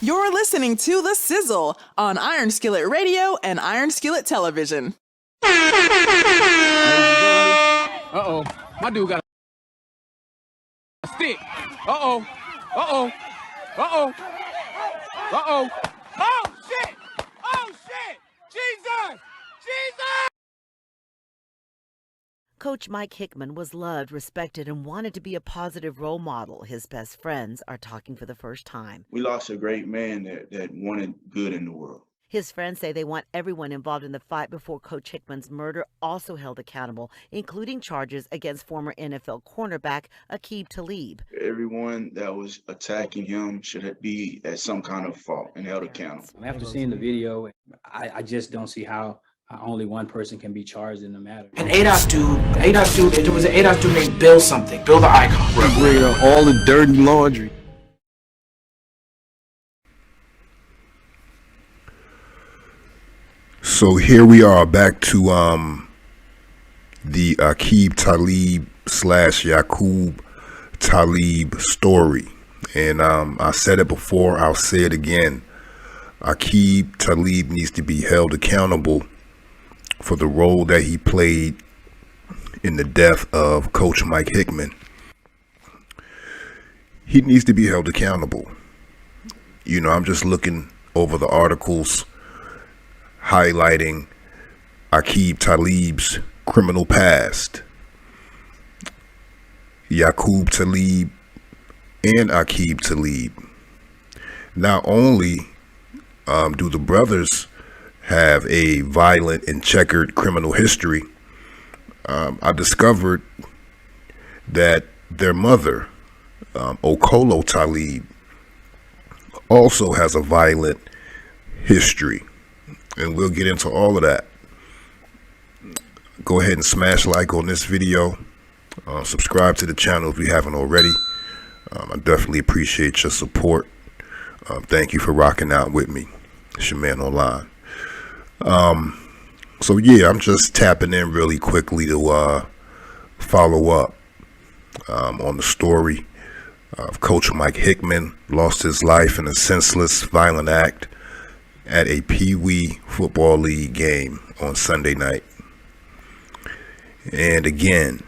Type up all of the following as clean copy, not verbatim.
You're listening to The Sizzle on Iron Skillet Radio and Iron Skillet Television. Uh-oh. My dude got a stick. Uh-oh. Uh-oh. Uh-oh. Uh-oh. Oh, shit! Oh, shit! Jesus! Jesus! Coach Mike Hickmon was loved, respected, and wanted to be a positive role model. His best friends are talking for the first time. We lost a great man that wanted good in the world. His friends say they want everyone involved in the fight before Coach Hickmon's murder also held accountable, including charges against former NFL cornerback Yaqub Talib. Everyone that was attacking him should be at some kind of fault and held accountable. After seeing the video, I just don't see how only one person can be charged in the matter. An ADOS dude, there was an ADOS dude named Bill something, Bill the Icon. He bring up all the dirty laundry. So here we are back to the Yaqub Talib / Yaqub Talib story. And I said it before, I'll say it again. Yaqub Talib needs to be held accountable for the role that he played in the death of Coach Mike Hickmon. He needs to be held accountable. You know, I'm just looking over the articles highlighting Yaqub Talib's criminal past. Yaqub Talib and Yaqub Talib. Not only do the brothers have a violent and checkered criminal history, I discovered that their mother, Yaqub Talib, also has a violent history. And we'll get into all of that. Go ahead and smash like on this video. Subscribe to the channel if you haven't already. I definitely appreciate your support. Thank you for rocking out with me. It's your man online. So yeah, I'm just tapping in really quickly to follow up on the story of Coach Mike Hickmon. Lost his life in a senseless, violent act at a Pee Wee Football League game on Sunday night. And again,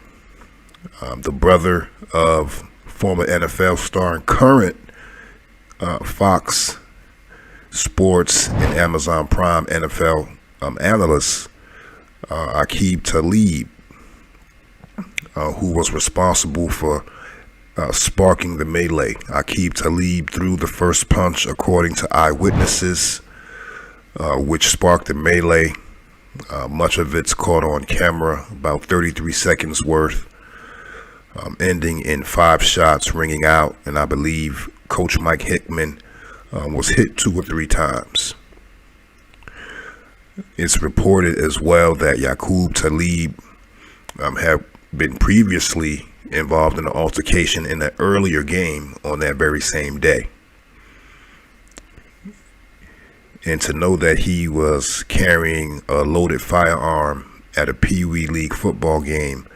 the brother of former NFL star and current Fox Sports and Amazon Prime NFL analyst, Yaqub Talib, who was responsible for sparking the melee. Yaqub Talib threw the first punch, according to eyewitnesses, which sparked the melee. Much of it's caught on camera, about 33 seconds worth, ending in 5 shots ringing out. And I believe Coach Mike Hickmon was hit 2 or 3 times. It's reported as well that Yaqub Talib had been previously involved in an altercation in an earlier game on that very same day. And to know that he was carrying a loaded firearm at a Pee Wee League football game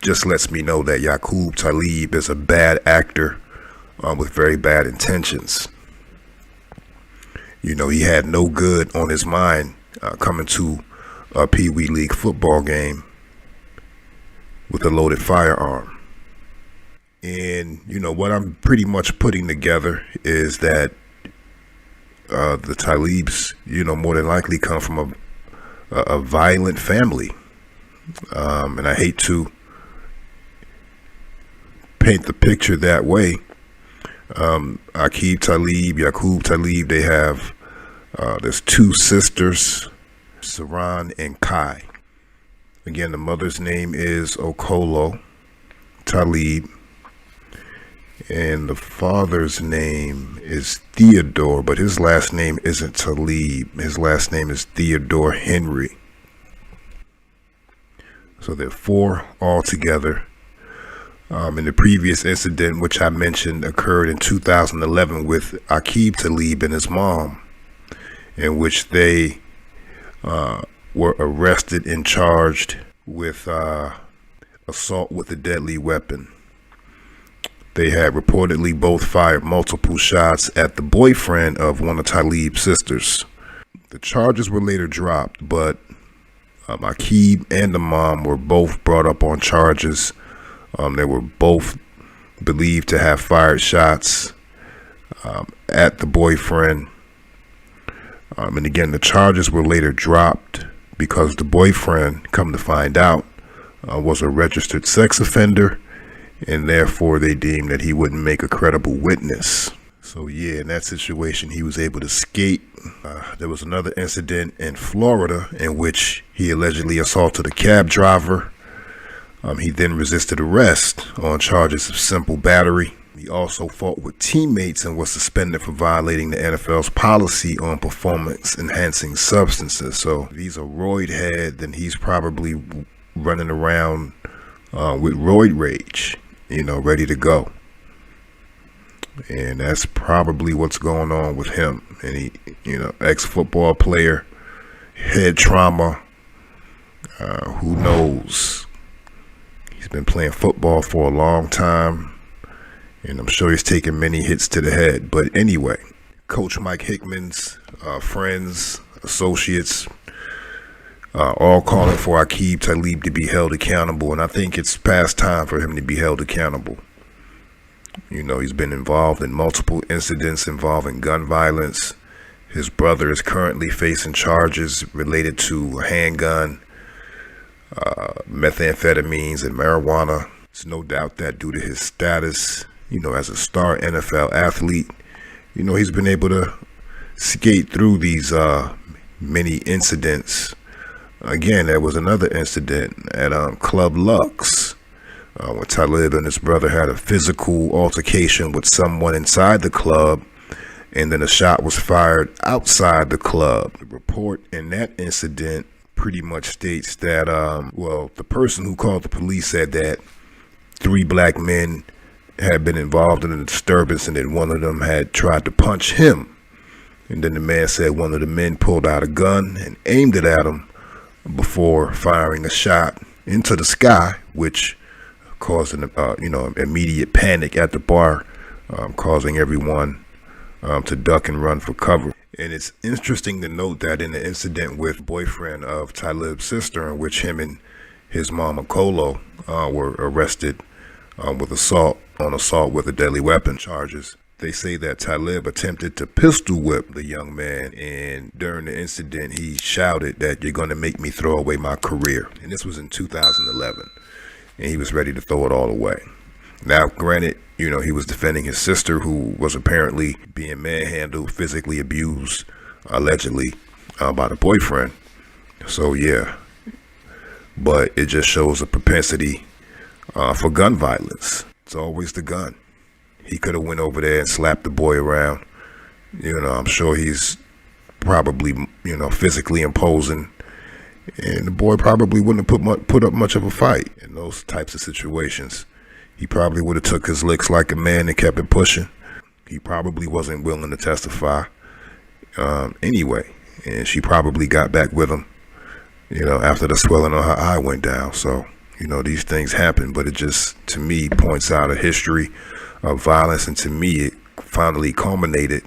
just lets me know that Yaqub Talib is a bad actor with very bad intentions. You know, he had no good on his mind coming to a Pee Wee League football game with a loaded firearm. And, you know, what I'm pretty much putting together is that the Talibs, you know, more than likely come from a violent family. And I hate to paint the picture that way. Yaqub Talib, they have, there's 2 sisters, Saran and Kai. Again, the mother's name is Yaqub Talib. And the father's name is Theodore, but his last name isn't Talib. His last name is Theodore Henry. So there are 4 altogether. In the previous incident, which I mentioned, occurred in 2011 with Yaqub Talib and his mom, in which they were arrested and charged with assault with a deadly weapon. They had reportedly both fired multiple shots at the boyfriend of one of Talib's sisters. The charges were later dropped, but Yaqub and the mom were both brought up on charges. They were both believed to have fired shots at the boyfriend. And again, the charges were later dropped because the boyfriend, come to find out, was a registered sex offender, and therefore they deemed that he wouldn't make a credible witness. So yeah, in that situation, he was able to escape. There was another incident in Florida in which he allegedly assaulted a cab driver. He then resisted arrest on charges of simple battery. He also fought with teammates and was suspended for violating the NFL's policy on performance-enhancing substances. So if he's a roid head, then he's probably running around with roid rage, ready to go. And that's probably what's going on with him. And he, ex-football player, head trauma, who knows? He's been playing football for a long time, and I'm sure he's taken many hits to the head. But anyway, Coach Mike Hickmon's friends, associates, all calling for Yaqub Talib to be held accountable, and I think it's past time for him to be held accountable. He's been involved in multiple incidents involving gun violence. His brother is currently facing charges related to a handgun, methamphetamines, and marijuana. There's no doubt that due to his status, as a star NFL athlete, he's been able to skate through these many incidents. Again, there was another incident at Club Lux when Talib and his brother had a physical altercation with someone inside the club, and then a shot was fired outside the club. The report in that incident pretty much states that, the person who called the police said that 3 black men had been involved in a disturbance, and then one of them had tried to punch him. And then the man said one of the men pulled out a gun and aimed it at him before firing a shot into the sky, which caused an immediate panic at the bar, causing everyone to duck and run for cover. And it's interesting to note that in the incident with boyfriend of Talib's sister, in which him and his mama Kolo were arrested with assault with a deadly weapon charges, they say that Talib attempted to pistol whip the young man, and during the incident he shouted that "you're going to make me throw away my career." And this was in 2011, and he was ready to throw it all away. Now, granted, he was defending his sister, who was apparently being manhandled, physically abused, allegedly, by the boyfriend. So yeah, but it just shows a propensity for gun violence. It's always the gun. He could have went over there and slapped the boy around. I'm sure he's probably, physically imposing, and the boy probably wouldn't have put up much of a fight in those types of situations. He probably would have took his licks like a man and kept it pushing. He probably wasn't willing to testify anyway, and she probably got back with him, after the swelling on her eye went down. So, these things happen, but it just, to me, points out a history of violence, and to me, it finally culminated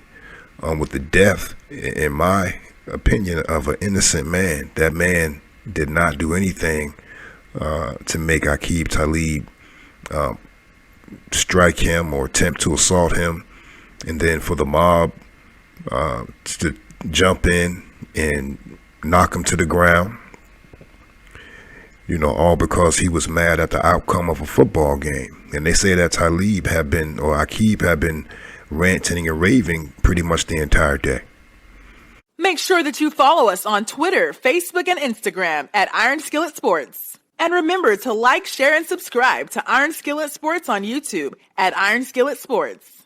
with the death, in my opinion, of an innocent man. That man did not do anything to make Yaqub Talib strike him or attempt to assault him, and then for the mob to jump in and knock him to the ground, all because he was mad at the outcome of a football game. And they say that Yaqub had been ranting and raving pretty much the entire day. Make sure that you follow us on Twitter, Facebook, and Instagram at Iron Skillet Sports. And remember to like, share, and subscribe to Iron Skillet Sports on YouTube at Iron Skillet Sports.